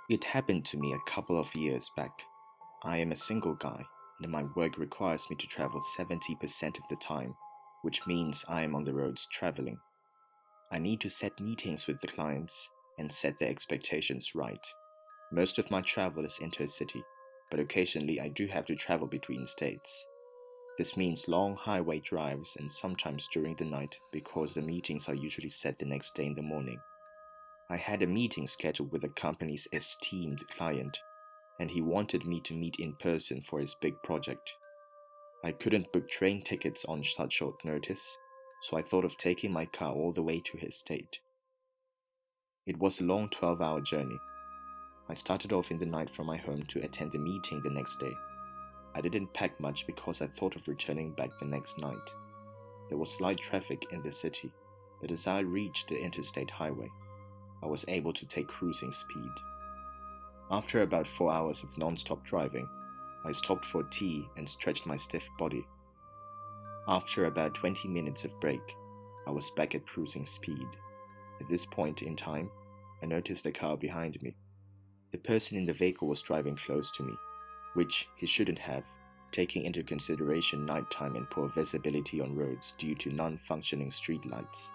It happened to me a couple of years back. I am a single guy, and my work requires me to travel 70% of the time, which means I am on the roads traveling. I need to set meetings with the clients and set their expectations right. Most of my travel is intercity, but occasionally I do have to travel between states. This means long highway drives and sometimes during the night because the meetings are usually set the next day in the morning. I had a meeting scheduled with the company's esteemed client, and he wanted me to meet in person for his big project. I couldn't book train tickets on such short notice, so I thought of taking my car all the way to his estate. It was a long 12-hour journey. I started off in the night from my home to attend the meeting the next day. I didn't pack much because I thought of returning back the next night. There was light traffic in the city, but as I reached the interstate highway, I was able to take cruising speed. After about 4 hours of non-stop driving, I stopped for tea and stretched my stiff body. After about 20 minutes of break, I was back at cruising speed. At this point in time, I noticed a car behind me. The person in the vehicle was driving close to me, which he shouldn't have, taking into consideration nighttime and poor visibility on roads due to non-functioning streetlights.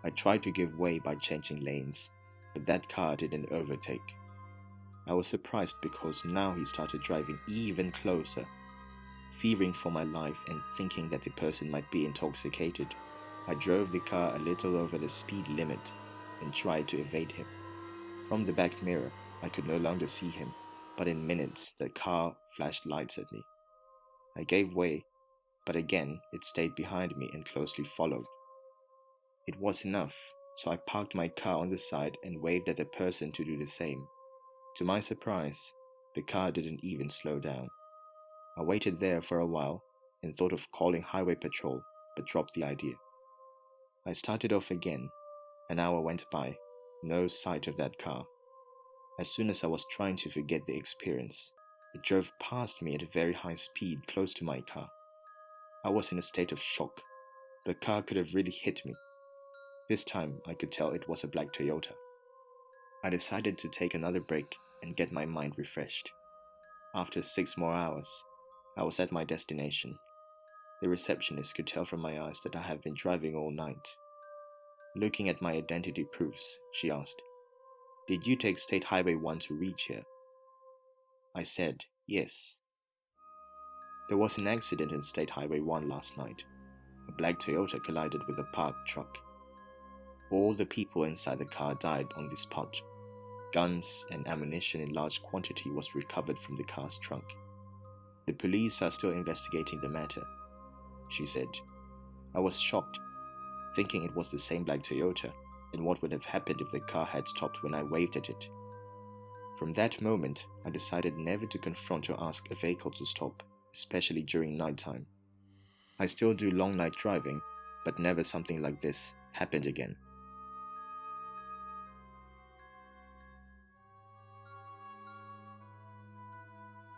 I tried to give way by changing lanes, but that car didn't overtake. I was surprised because now he started driving even closer. Fearing for my life and thinking that the person might be intoxicated, I drove the car a little over the speed limit and tried to evade him. From the back mirror, I could no longer see him, but in minutes the car flashed lights at me. I gave way, but again it stayed behind me and closely followed. It was enough, so I parked my car on the side and waved at the person to do the same. To my surprise, the car didn't even slow down. I waited there for a while and thought of calling highway patrol, but dropped the idea. I started off again. An hour went by, no sight of that car. As soon as I was trying to forget the experience, it drove past me at a very high speed close to my car. I was in a state of shock. The car could have really hit me. This time I could tell it was a black Toyota. I decided to take another break and get my mind refreshed. After 6 more hours, I was at my destination. The receptionist could tell from my eyes that I had been driving all night. Looking at my identity proofs, she asked, "Did you take State Highway 1 to reach here?" I said, "Yes." There was an accident in State Highway 1 last night. A black Toyota collided with a parked truck. All the people inside the car died on the spot. Guns and ammunition in large quantity was recovered from the car's trunk. The police are still investigating the matter, she said. I was shocked, thinking it was the same black Toyota, and what would have happened if the car had stopped when I waved at it. From that moment, I decided never to confront or ask a vehicle to stop, especially during nighttime. I still do long night driving, but never something like this happened again.